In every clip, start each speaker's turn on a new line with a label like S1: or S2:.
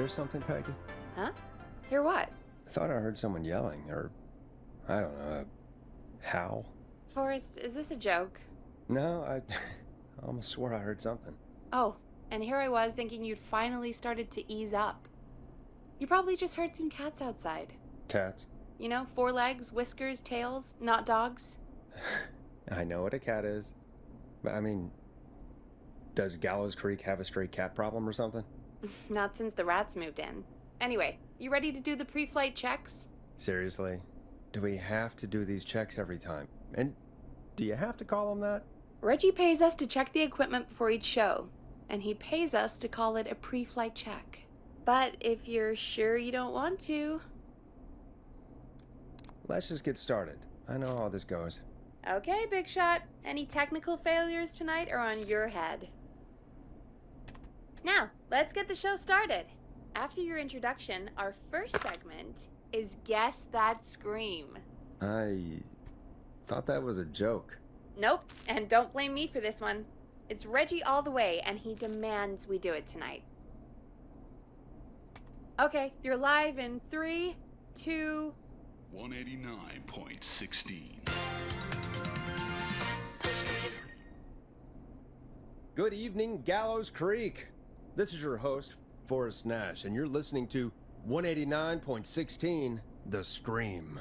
S1: hear something, Peggy?
S2: Huh? Hear what?
S1: I thought I heard someone yelling, or, I don't know, a howl.
S2: Forrest, is this a joke?
S1: No, I almost swore I heard something.
S2: Oh, and here I was thinking you'd finally started to ease up. You probably just heard some cats outside.
S1: Cats?
S2: You know, 4 legs, whiskers, tails, not dogs.
S1: I know what a cat is. But I mean, does Gallows Creek have a stray cat problem or something?
S2: Not since the rats moved in. Anyway, you ready to do the pre-flight checks?
S1: Seriously? Do we have to do these checks every time? And do you have to call them that?
S2: Reggie pays us to check the equipment before each show, and he pays us to call it a pre-flight check. But if you're sure you don't want to...
S1: Let's just get started. I know how this goes.
S2: Okay, Big Shot. Any technical failures tonight are on your head. Now, let's get the show started. After your introduction, our first segment is Guess That Scream.
S1: I thought that was a joke.
S2: Nope, and don't blame me for this one. It's Reggie all the way, and he demands we do it tonight. Okay, you're live in 3, 2...
S3: 189.16.
S1: Good evening, Gallows Creek. This is your host, Forrest Nash, and you're listening to 189.16, The Scream.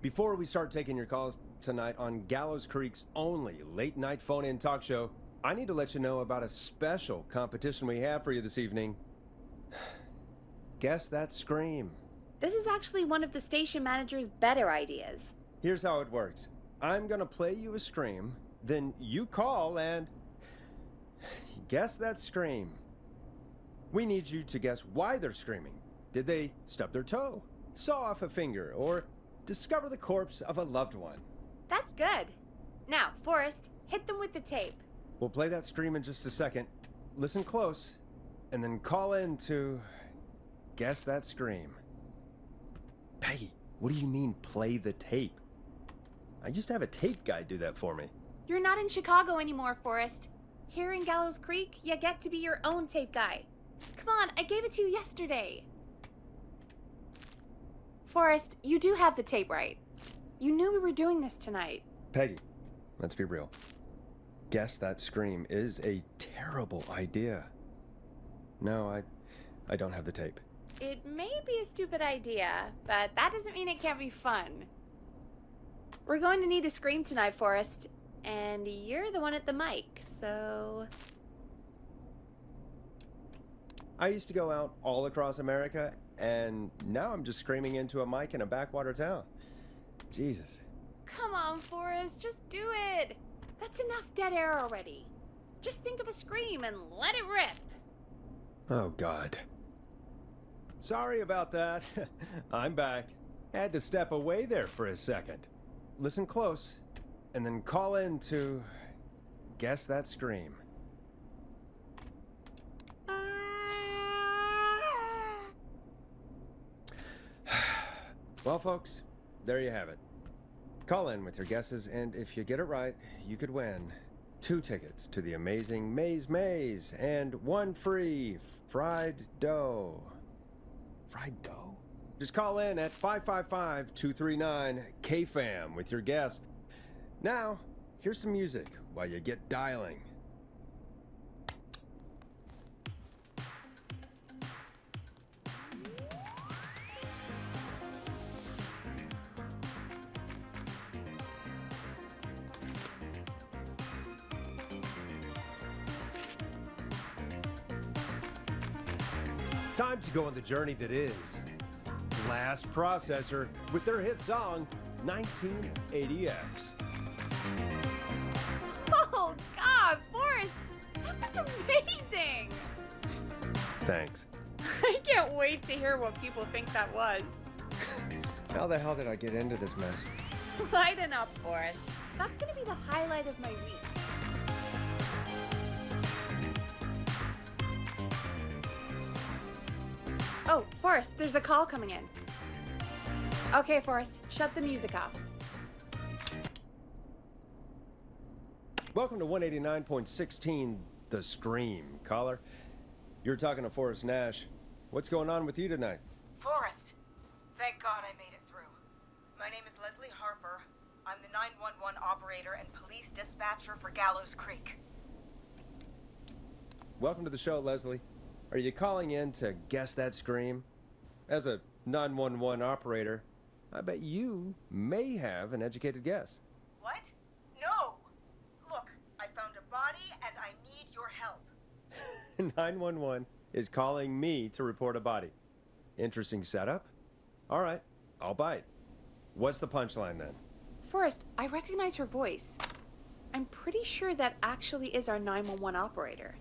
S1: Before we start taking your calls tonight on Gallows Creek's only late-night phone-in talk show, I need to let you know about a special competition we have for you this evening. Guess That Scream.
S2: This is actually one of the station manager's better ideas.
S1: Here's how it works. I'm gonna play you a scream, then you call and guess that scream. We need you to guess why they're screaming. Did they stub their toe, saw off a finger, or discover the corpse of a loved one?
S2: That's good. Now, Forrest, hit them with the tape.
S1: We'll play that scream in just a second. Listen close, and then call in to guess that scream. Peggy, what do you mean play the tape? I used to have a tape guy do that for me.
S2: You're not in Chicago anymore, Forrest. Here in Gallows Creek, you get to be your own tape guy. Come on, I gave it to you yesterday. Forrest, you do have the tape right. You knew we were doing this tonight.
S1: Peggy, let's be real. Guess that scream is a terrible idea. No, I don't have the tape.
S2: It may be a stupid idea, but that doesn't mean it can't be fun. We're going to need a scream tonight, Forrest, and you're the one at the mic, so...
S1: I used to go out all across America, and now I'm just screaming into a mic in a backwater town. Jesus.
S2: Come on, Forrest, just do it. That's enough dead air already. Just think of a scream and let it rip.
S1: Oh, God. Sorry about that. I'm back. Had to step away there for a second. Listen close, and then call in to guess that scream. Well, folks, there you have it. Call in with your guesses, and if you get it right, you could win 2 tickets to the amazing Maze and 1 free fried dough. Fried dough? Just call in at 555-239-KFAM with your guess. Now, here's some music while you get dialing. Time to go on the journey that is Last Processor with their hit song 1980X.
S2: Oh, God, Forrest, that was amazing.
S1: Thanks.
S2: I can't wait to hear what people think that was.
S1: How the hell did I get into this mess?
S2: Lighten up, Forrest. That's going to be the highlight of my week. Oh, Forrest, there's a call coming in. Okay, Forrest, shut the music off.
S1: Welcome to 189.16, The Scream. Caller, you're talking to Forrest Nash. What's going on with you tonight?
S3: Forrest. Thank God I made it through. My name is Leslie Harper. I'm the 911 operator and police dispatcher for Gallows Creek.
S1: Welcome to the show, Leslie. Are you calling in to guess that scream? As a 911 operator, I bet you may have an educated guess.
S3: What? No! Look, I found a body and I need your help.
S1: 911 is calling me to report a body. Interesting setup. All right, I'll bite. What's the punchline then?
S2: Forrest, I recognize her voice. I'm pretty sure that actually is our 911 operator.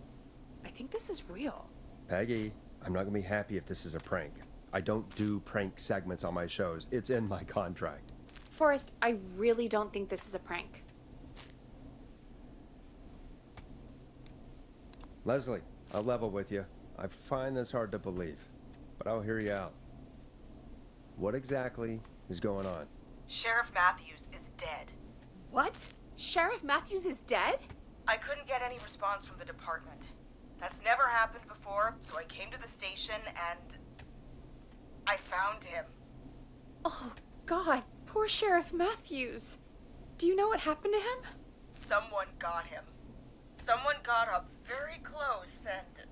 S2: I think this is real.
S1: Peggy, I'm not gonna be happy if this is a prank. I don't do prank segments on my shows. It's in my contract.
S2: Forrest, I really don't think this is a prank.
S1: Leslie, I'll level with you. I find this hard to believe, but I'll hear you out. What exactly is going on?
S3: Sheriff Matthews is dead.
S2: What? Sheriff Matthews is dead?
S3: I couldn't get any response from the department. That's never happened before, so I came to the station and I found him.
S2: Oh, God. Poor Sheriff Matthews. Do you know what happened to him?
S3: Someone got him. Someone got up very close and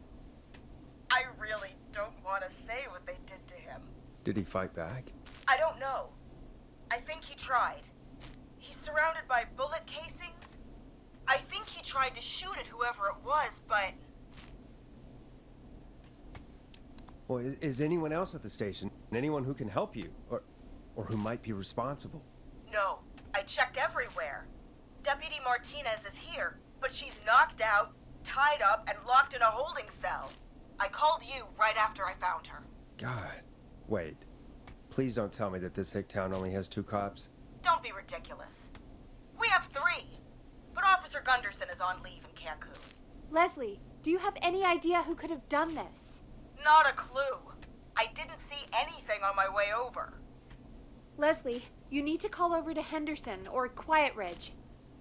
S3: I really don't want to say what they did to him.
S1: Did he fight back?
S3: I don't know. I think he tried. He's surrounded by bullet casings. I think he tried to shoot at whoever it was, but...
S1: Well, is anyone else at the station? Anyone who can help you? Or who might be responsible?
S3: No, I checked everywhere. Deputy Martinez is here, but she's knocked out, tied up, and locked in a holding cell. I called you right after I found her.
S1: God. Wait. Please don't tell me that this hick town only has 2 cops.
S3: Don't be ridiculous. We have 3, but Officer Gunderson is on leave in Cancun.
S2: Leslie, do you have any idea who could have done this?
S3: Not a clue. I didn't see anything on my way over.
S2: Leslie, you need to call over to Henderson or Quiet Ridge.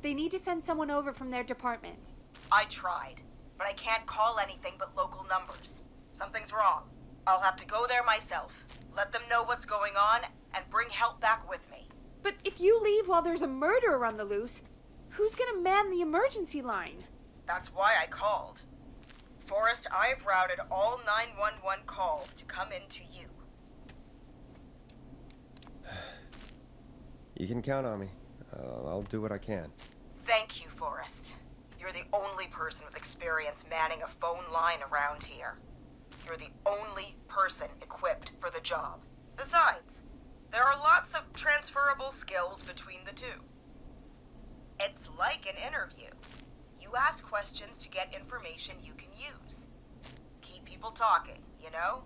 S2: They need to send someone over from their department.
S3: I tried, but I can't call anything but local numbers. Something's wrong. I'll have to go there myself, let them know what's going on, and bring help back with me.
S2: But if you leave while there's a murderer on the loose, who's gonna man the emergency line?
S3: That's why I called. Forrest, I've routed all 911 calls to come in to you.
S1: You can count on me. I'll do what I can.
S3: Thank you, Forrest. You're the only person with experience manning a phone line around here. You're the only person equipped for the job. Besides, there are lots of transferable skills between the two. It's like an interview. You ask questions to get information you can use. Keep people talking, you know?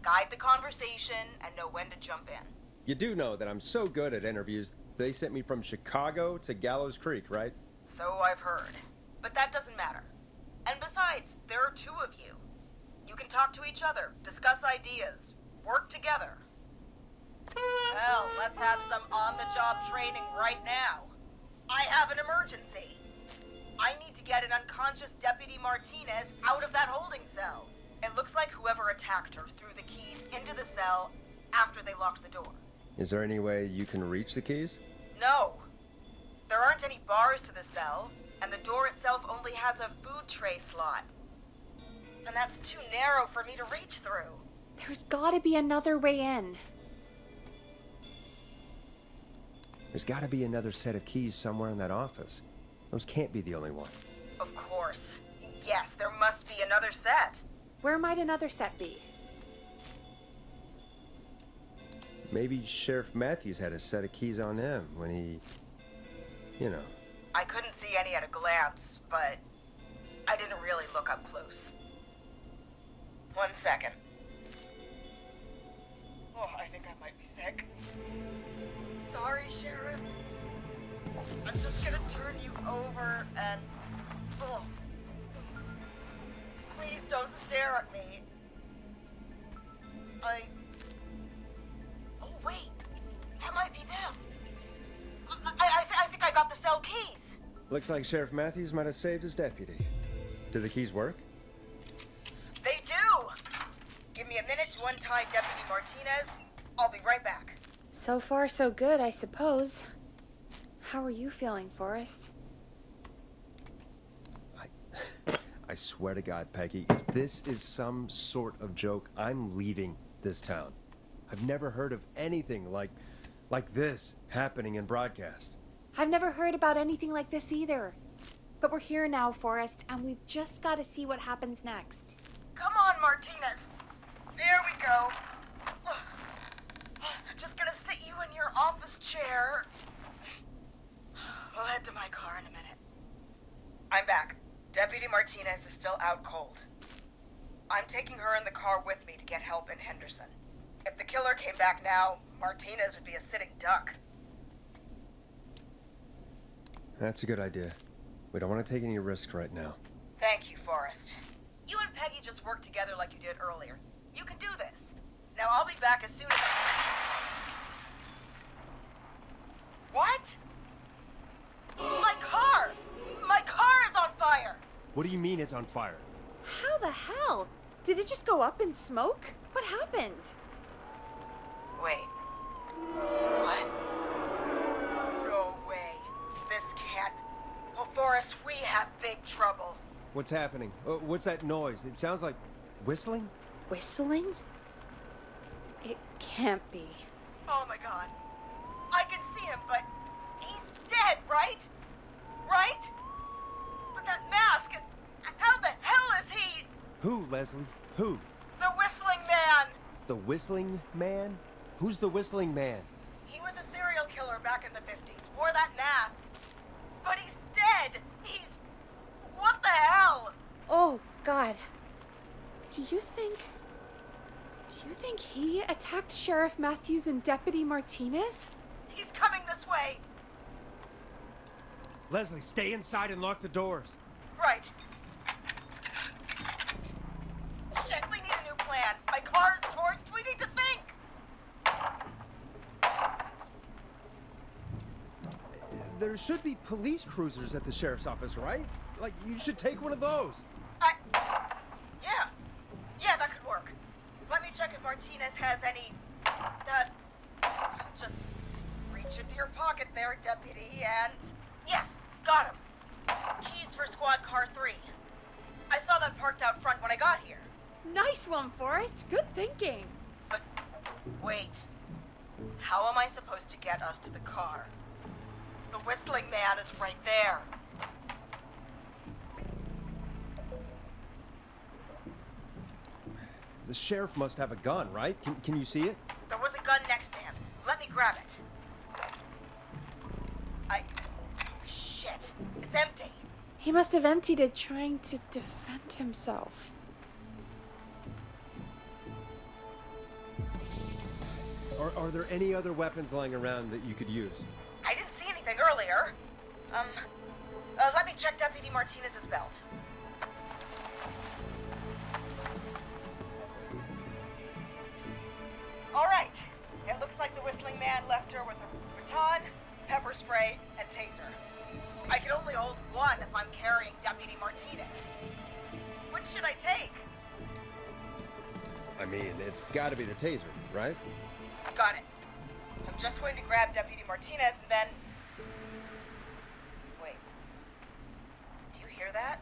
S3: Guide the conversation and know when to jump in.
S1: You do know that I'm so good at interviews, they sent me from Chicago to Gallows Creek, right?
S3: So I've heard. But that doesn't matter. And besides, there are 2 of you. You can talk to each other, discuss ideas, work together. Well, let's have some on-the-job training right now. I have an emergency. I need to get an unconscious Deputy Martinez out of that holding cell. It looks like whoever attacked her threw the keys into the cell after they locked the door.
S1: Is there any way you can reach the keys?
S3: No. There aren't any bars to the cell, and the door itself only has a food tray slot. And that's too narrow for me to reach through.
S2: There's gotta be another way in.
S1: There's gotta be another set of keys somewhere in that office. Those can't be the only one.
S3: Of course. Yes, there must be another set.
S2: Where might another set be?
S1: Maybe Sheriff Matthews had a set of keys on him when he... you know.
S3: I couldn't see any at a glance, but I didn't really look up close. 1 second. Oh, I think I might be sick. Sorry, Sheriff. I'm just gonna turn you over and... Oh. Please don't stare at me. Oh, wait. That might be them. I think I got the cell keys.
S1: Looks like Sheriff Matthews might have saved his deputy. Do the keys work?
S3: They do. Give me a minute to untie Deputy Martinez. I'll be right back.
S2: So far, so good, I suppose. How are you feeling, Forrest?
S1: I swear to God, Peggy, if this is some sort of joke, I'm leaving this town. I've never heard of anything like this happening in broadcast.
S2: I've never heard about anything like this either. But we're here now, Forrest, and we've just got to see what happens next.
S3: Come on, Martinez. There we go. Just gonna sit you in your office chair. We'll head to my car in a minute. I'm back. Deputy Martinez is still out cold. I'm taking her in the car with me to get help in Henderson. If the killer came back now, Martinez would be a sitting duck.
S1: That's a good idea. We don't want to take any risks right now.
S3: Thank you, Forrest. You and Peggy just worked together like you did earlier. You can do this. Now I'll be back as soon as What? My car! My car is on fire!
S1: What do you mean it's on fire?
S2: How the hell? Did it just go up in smoke? What happened?
S3: Wait. What? No way. This can't... Oh, Forrest, we have big trouble.
S1: What's happening? What's that noise? It sounds like whistling?
S2: Whistling? It can't be.
S3: Oh my God. I can see him, but he's dead, right? Right? But that mask, how the hell is he?
S1: Who, Leslie? Who?
S3: The Whistling Man!
S1: The Whistling Man? Who's the Whistling Man?
S3: He was a serial killer back in the 50s, wore that mask. But he's dead! He's... What the hell?
S2: Oh, God. Do you think he attacked Sheriff Matthews and Deputy Martinez?
S3: He's coming this way!
S1: Leslie, stay inside and lock the doors.
S3: Right. Shit, we need a new plan. My car is torched. We need to think.
S1: There should be police cruisers at the sheriff's office, right? Like, you should take one of those.
S3: Yeah, that could work. Let me check if Martinez has any... just reach into your pocket there, Deputy, and... Yes, got him. Keys for Squad Car 3. I saw that parked out front when I got here.
S2: Nice one, Forrest. Good thinking.
S3: But, wait. How am I supposed to get us to the car? The Whistling Man is right there.
S1: The sheriff must have a gun, right? Can you see it?
S3: There was a gun next to him. Let me grab it. Shit. It's empty.
S2: He must have emptied it trying to defend himself.
S1: Are there any other weapons lying around that you could use?
S3: I didn't see anything earlier. Let me check Deputy Martinez's belt. All right. It looks like the Whistling Man left her with a baton, pepper spray, and taser. I can only hold one if I'm carrying Deputy Martinez. Which should I take?
S1: I mean, it's gotta be the taser, right?
S3: Got it. I'm just going to grab Deputy Martinez and then... Wait. Do you hear that?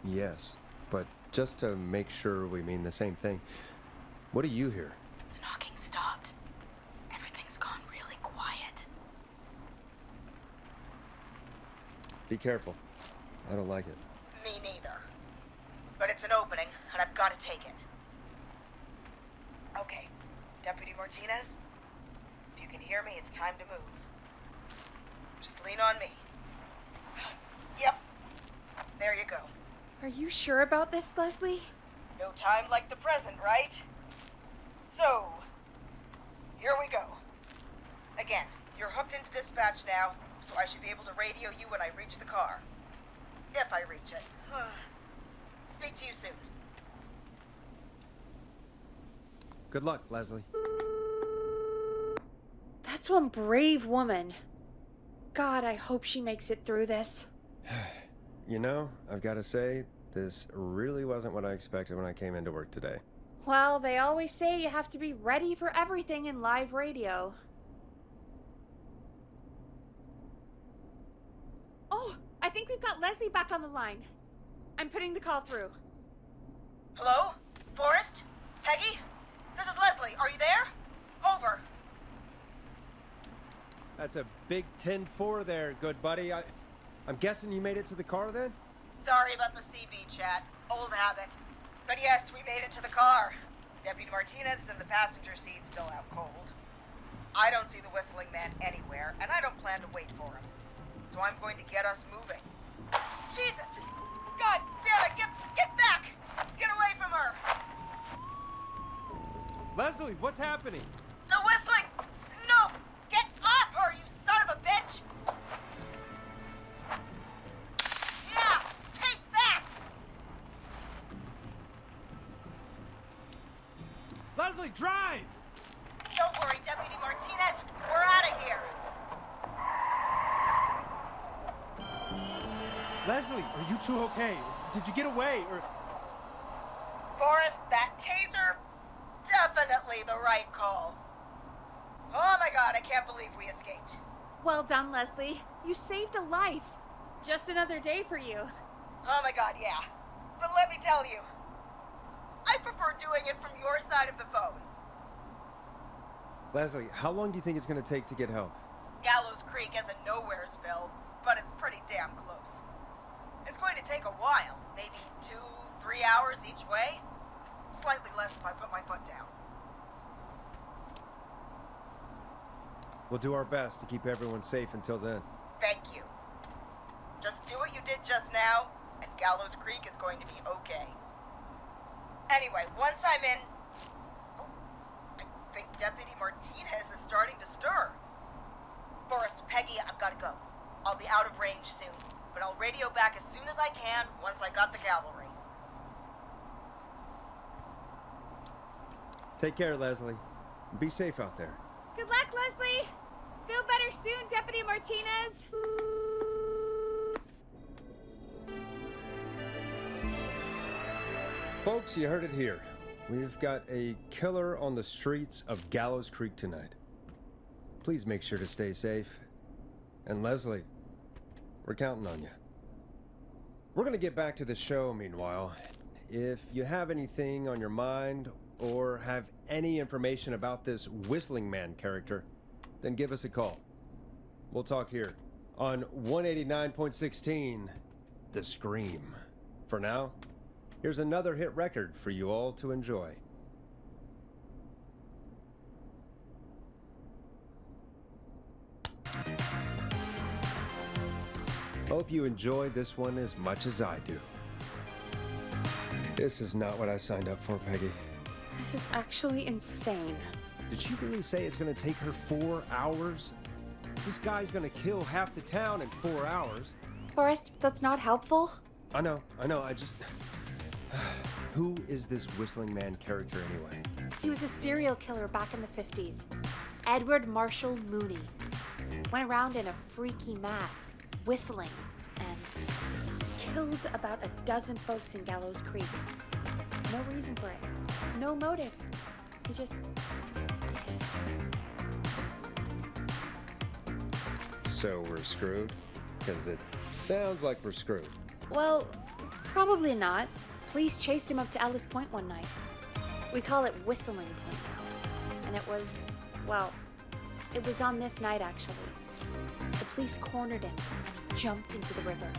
S1: Yes, but just to make sure we mean the same thing, what do you hear?
S3: The knocking stopped. Everything's gone really quiet.
S1: Be careful. I don't like it.
S3: Me neither. But it's an opening, and I've got to take it. Okay, Deputy Martinez, if you can hear me, it's time to move. Just lean on me. Yep. There you go.
S2: Are you sure about this, Leslie?
S3: No time like the present, right? So, here we go. Again, you're hooked into dispatch now, so I should be able to radio you when I reach the car. If I reach it. Speak to you soon.
S1: Good luck, Leslie.
S2: That's one brave woman. God, I hope she makes it through this.
S1: You know, I've got to say, this really wasn't what I expected when I came into work today.
S2: Well, they always say you have to be ready for everything in live radio. Oh, I think we've got Leslie back on the line. I'm putting the call through.
S3: Hello? Forrest? Peggy? This is Leslie. Are you there? Over.
S1: That's a big 10-4 there, good buddy. I'm guessing you made it to the car then?
S3: Sorry about the CB chat. Old habit. But yes, we made it to the car. Deputy Martinez is in the passenger seat, still out cold. I don't see the whistling man anywhere, and I don't plan to wait for him. So I'm going to get us moving. Jesus! God damn it! Get back! Get away from her!
S1: Leslie, what's happening?
S3: The whistling! No! Get off her, you son of a bitch! Yeah! Take that!
S1: Leslie, drive!
S3: Don't worry, Deputy Martinez. We're out of here.
S1: Leslie, are you two okay? Did you get away, or...
S3: Forrest, that taser, definitely the right call. Oh my god, I can't believe we escaped.
S2: Well done, Leslie. You saved a life. Just another day for you.
S3: Oh my god, yeah. But let me tell you, I prefer doing it from your side of the phone.
S1: Leslie, how long do you think it's going to take to get help?
S3: Gallows Creek isn't Nowheresville, but it's pretty damn close. It's going to take a while, maybe 2-3 hours each way. Slightly less if I put my foot down.
S1: We'll do our best to keep everyone safe until then.
S3: Thank you. Just do what you did just now, and Gallows Creek is going to be okay. Anyway, once I'm in... Oh, I think Deputy Martinez is starting to stir. Forrest, Peggy, I've got to go. I'll be out of range soon, but I'll radio back as soon as I can once I got the cavalry.
S1: Take care, Leslie. Be safe out there.
S2: Good luck, Leslie. Feel better soon, Deputy Martinez.
S1: Folks, you heard it here. We've got a killer on the streets of Gallows Creek tonight. Please make sure to stay safe. And Leslie, we're counting on you. We're going to get back to the show meanwhile. If you have anything on your mind or have any information about this Whistling Man character, then give us a call. We'll talk here on 189.16, The Scream. For now, here's another hit record for you all to enjoy. Hope you enjoyed this one as much as I do. This is not what I signed up for, Peggy.
S2: This is actually insane.
S1: Did she really say it's gonna take her 4 hours? This guy's gonna kill half the town in 4 hours.
S2: Forrest, that's not helpful.
S1: I know, I just... Who is this Whistling Man character anyway?
S2: He was a serial killer back in the 50s. Edward Marshall Mooney. Went around in a freaky mask, whistling, and killed about a dozen folks in Gallows Creek. No reason for it. No motive. He just did it.
S1: So we're screwed? Because it sounds like we're screwed.
S2: Well, probably not. Police chased him up to Ellis Point one night. We call it Whistling Point now. And it was, well, it was on this night actually. The police cornered him and he jumped into the river.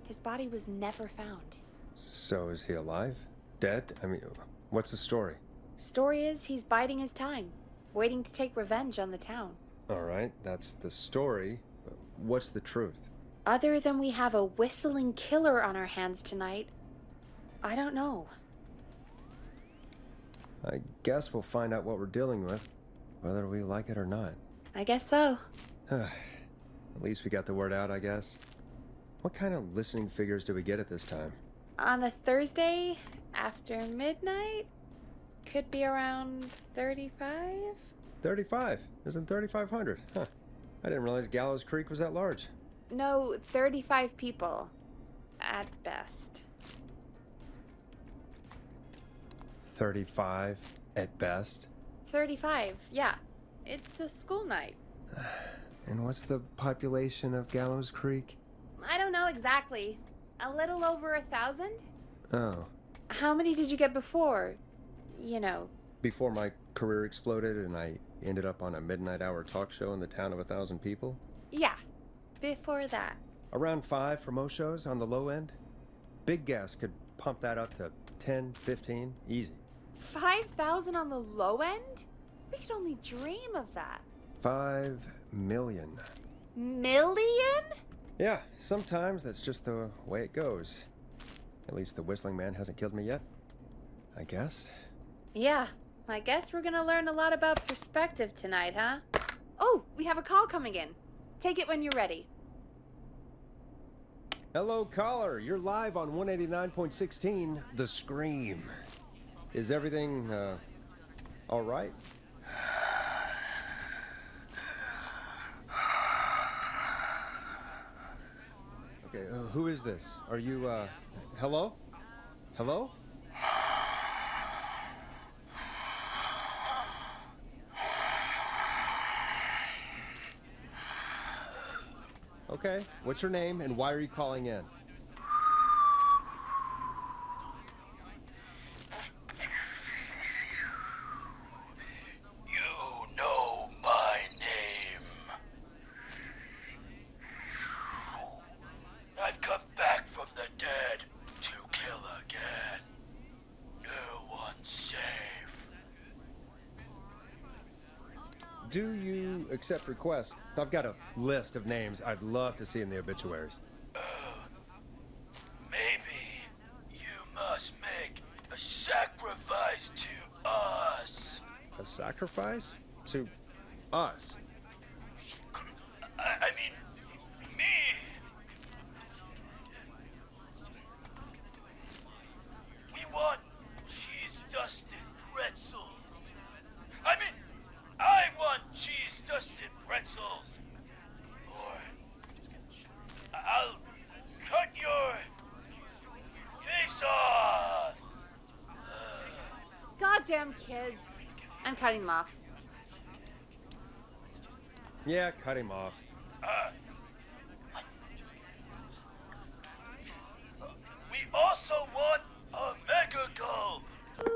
S2: His body was never found.
S1: So is he alive? Dead? I mean, what's the story?
S2: Story is he's biding his time, waiting to take revenge on the town.
S1: All right, that's the story. But what's the truth?
S2: Other than we have a whistling killer on our hands tonight, I don't know.
S1: I guess we'll find out what we're dealing with, whether we like it or not.
S2: I guess so.
S1: At least we got the word out, I guess. What kind of listening figures do we get at this time?
S2: On a Thursday after midnight? Could be around 35?
S1: 35. Isn't 3,500? Huh. I didn't realize Gallows Creek was that large.
S2: No, 35 people. at best.
S1: 35 at best.
S2: 35, yeah. It's a school night.
S1: And what's the population of Gallows Creek?
S2: I don't know exactly. A little over 1,000?
S1: Oh.
S2: How many did you get before? You know.
S1: Before my career exploded and I ended up on a midnight hour talk show in the town of 1,000 people?
S2: Yeah, before that.
S1: Around 5 for most shows on the low end. Big gas could pump that up to 10, 15, easy.
S2: 5,000 on the low end? We could only dream of that.
S1: 5 million.
S2: Million?
S1: Yeah, sometimes that's just the way it goes. At least the Whistling Man hasn't killed me yet, I guess.
S2: Yeah, I guess we're gonna learn a lot about perspective tonight, huh? Oh, we have a call coming in. Take it when you're ready.
S1: Hello, caller. You're live on 189.16, The Scream. Is everything, all right? Okay, who is this? Are you, hello? Hello? Okay, what's your name and why are you calling in?
S4: You know my name. I've come back from the dead to kill again. No one's safe.
S1: Do you accept requests? I've got a list of names I'd love to see in the obituaries.
S4: Maybe you must make a sacrifice to us.
S1: A sacrifice? To us?
S4: I mean, me. We want cheese-dusted pretzels. I want cheese-dusted pretzels. Or I'll cut your face off.
S2: Goddamn kids. I'm cutting them off.
S1: Yeah, cut him off.
S4: We also want a mega gulp.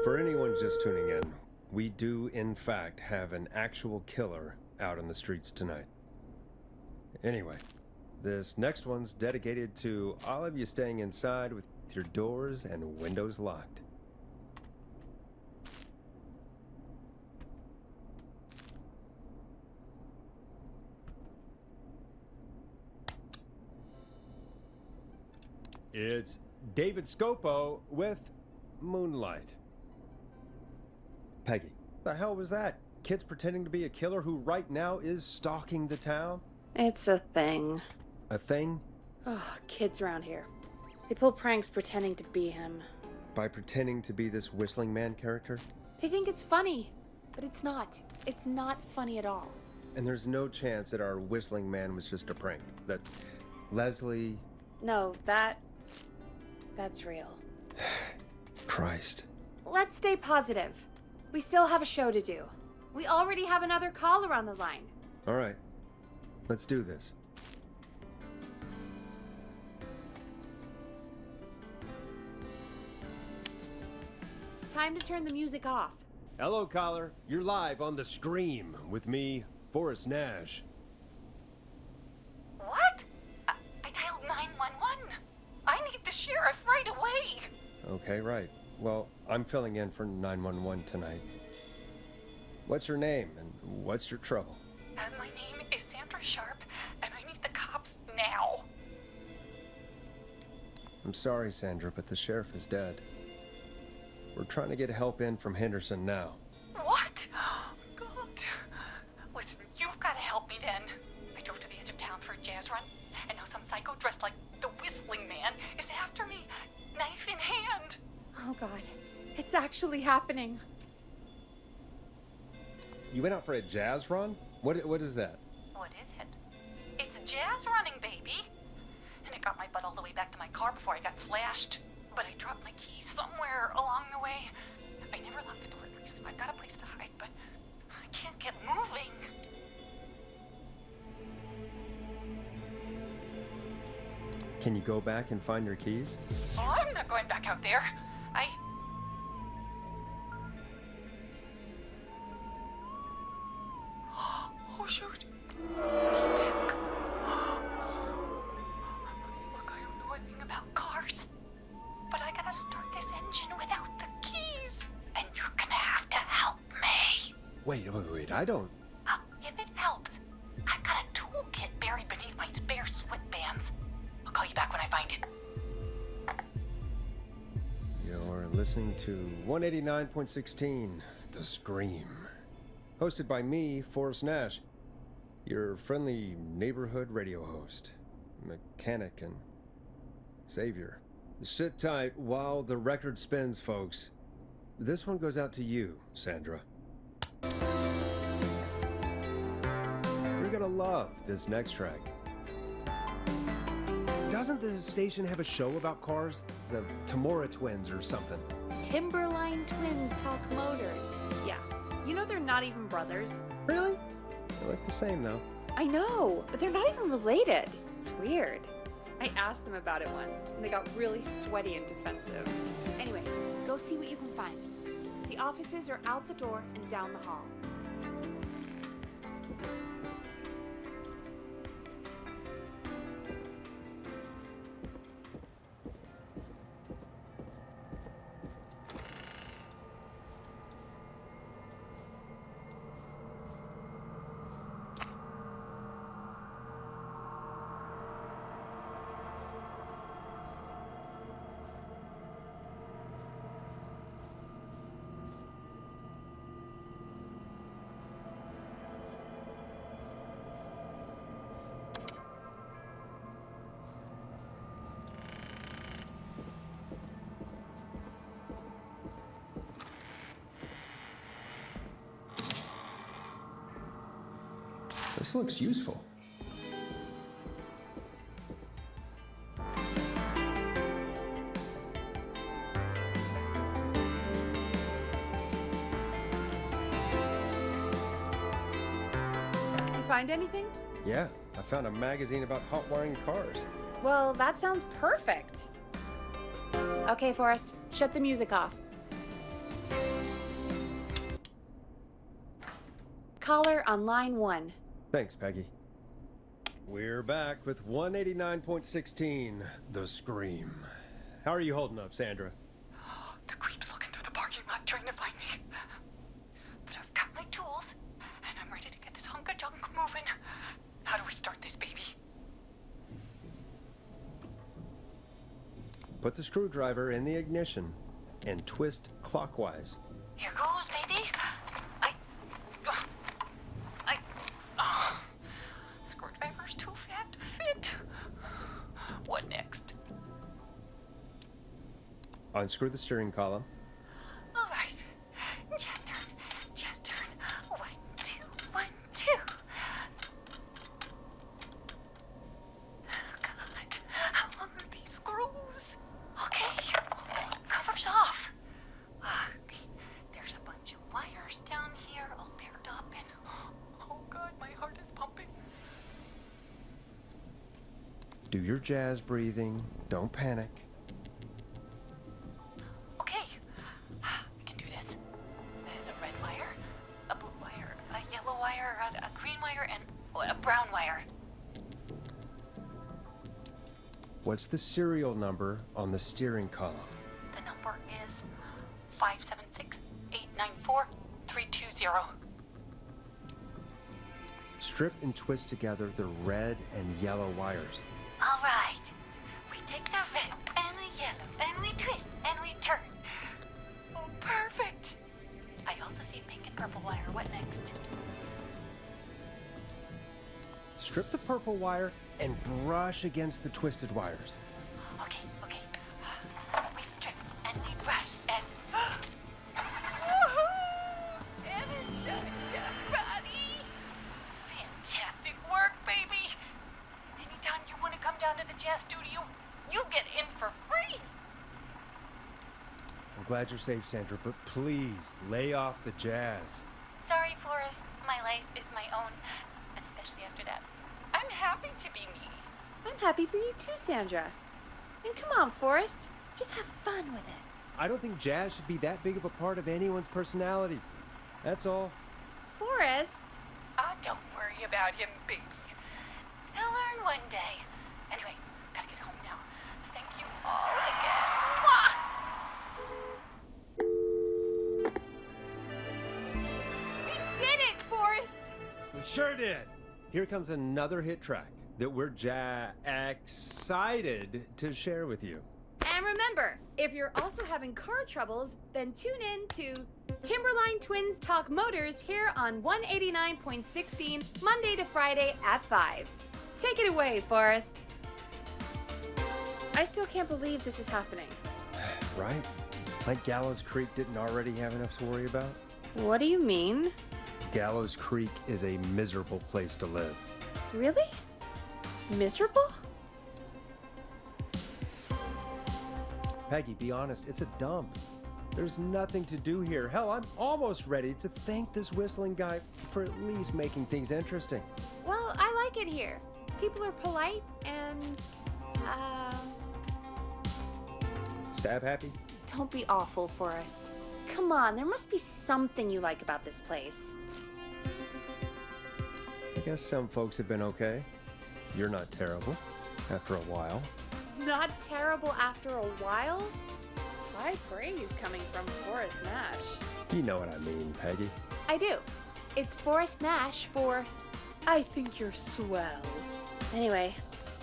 S1: For anyone just tuning in, we do, in fact, have an actual killer out on the streets tonight. Anyway, this next one's dedicated to all of you staying inside with your doors and windows locked. It's David Scopo with Moonlight. Peggy, the hell was that? Kids pretending to be a killer who right now is stalking the town?
S2: It's a thing.
S1: A thing?
S2: Oh, kids around here. They pull pranks pretending to be him.
S1: By pretending to be this Whistling Man character?
S2: They think it's funny, but it's not. It's not funny at all.
S1: And there's no chance that our Whistling Man was just a prank. That Leslie...
S2: No, that's real.
S1: Christ.
S2: Let's stay positive. We still have a show to do. We already have another caller on the line.
S1: All right. Let's do this.
S2: Time to turn the music off.
S1: Hello, caller. You're live on The Scream with me, Forrest Nash.
S3: What? I dialed 911. I need the sheriff right away.
S1: Okay, right. Well, I'm filling in for 911 tonight. What's your name and what's your trouble?
S3: My name is Sandra Sharp, and I need the cops now.
S1: I'm sorry, Sandra, but the sheriff is dead. We're trying to get help in from Henderson now.
S3: What? God. Listen, you've got to help me then. I drove to the edge of town for a jazz run, and now some psycho dressed like the Whistling Man is after me, knife in hand.
S2: Oh God, it's actually happening.
S1: You went out for a jazz run? What is that?
S3: What is it? It's jazz running, baby. And it got my
S5: butt all the way back to my car before I got slashed. But I dropped my keys somewhere along the way. I never locked the door, at least. I've got a place to hide, but I can't get moving.
S1: Can you go back and find your keys?
S5: Oh, I'm not going back out there. Oh, shoot. He's back. Look, I don't know anything about cars, but I gotta start this engine without the keys. And you're gonna have to help me.
S1: Wait, I don't...
S5: If it helps, I've got a toolkit buried beneath my spare sweatbands. I'll call you back when I find it.
S1: You're listening to 189.16, The Scream. Hosted by me, Forrest Nash, your friendly neighborhood radio host, mechanic and savior. Sit tight while the record spins, folks. This one goes out to you, Sandra. You're gonna love this next track. Doesn't the station have a show about cars? The Tamora twins or something?
S2: Timberline twins talk motors. Yeah. You know they're not even brothers.
S1: Really? They look the same, though.
S2: I know, but they're not even related. It's weird. I asked them about it once, and they got really sweaty and defensive. Anyway, go see what you can find. The offices are out the door and down the hall.
S1: This looks useful.
S2: You find anything?
S1: Yeah, I found a magazine about hot wiring cars.
S2: Well, that sounds perfect. Okay, Forrest, shut the music off. Caller on line 1.
S1: Thanks, Peggy. We're back with 189.16, The Scream. How are you holding up, Sandra?
S5: The creep's looking through the parking lot trying to find me. But I've got my tools, and I'm ready to get this hunk of junk moving. How do we start this baby?
S1: Put the screwdriver in the ignition and twist clockwise.
S5: Here goes, baby. Screwdriver's too fat to fit. What next?
S1: Unscrew the steering column.
S5: All right. Just turn. 1, 2, 1, 2. God, how long are these screws? Okay, cover's off. There's a bunch of wires down here all paired up and oh God, my heart is pumping.
S1: Do your jazz breathing. Don't panic.
S5: Okay, I can do this. There's a red wire, a blue wire, a yellow wire, a green wire, and a brown wire.
S1: What's the serial number on the steering column?
S5: The number is 576-894-320.
S1: Strip and twist together the red and yellow wires.
S5: All right. We take the red and the yellow, and we twist, and we turn. Oh, perfect. I also see a pink and purple wire. What next?
S1: Strip the purple wire and brush against the twisted wires.
S5: Okay. We strip, and we brush, and... Energize body! Fantastic work, baby! Anytime you want to come down to the jazz studio, you get in for free.
S1: I'm glad you're safe, Sandra, but please lay off the jazz.
S5: Sorry, Forrest. My life is my own, especially after that. I'm happy to be me.
S2: I'm happy for you too, Sandra. And come on, Forrest. Just have fun with it.
S1: I don't think jazz should be that big of a part of anyone's personality. That's all.
S2: Forrest?
S5: Oh, don't worry about him, baby. He'll learn one day. Anyway, gotta get home now. Thank you all again. Mwah!
S2: We did it, Forrest!
S1: We sure did. Here comes another hit track that we're excited to share with you.
S2: And remember, if you're also having car troubles, then tune in to Timberline Twins Talk Motors here on 189.16 Monday to Friday at 5. Take it away, Forrest. I still can't believe this is happening.
S1: Right? Like Gallows Creek didn't already have enough to worry about?
S2: What do you mean?
S1: Gallows Creek is a miserable place to live.
S2: Really? Miserable?
S1: Peggy, be honest, it's a dump. There's nothing to do here. Hell, I'm almost ready to thank this whistling guy for at least making things interesting.
S2: Well, I like it here. People are polite and,
S1: Stab happy?
S2: don't be awful, Forrest. Come on, there must be something you like about this place.
S1: I guess some folks have been okay. You're not terrible, after a while.
S2: Not terrible after a while? High praise coming from Forrest Nash.
S1: You know what I mean, Peggy.
S2: I do. It's Forrest Nash for I think you're swell. Anyway,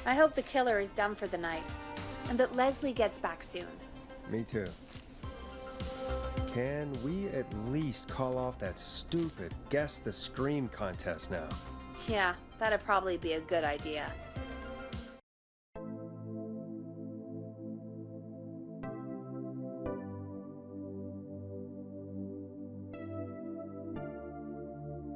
S2: I hope the killer is done for the night and that Leslie gets back soon.
S1: Me too. Can we at least call off that stupid Guess the Scream contest now?
S2: Yeah, that'd probably be a good idea.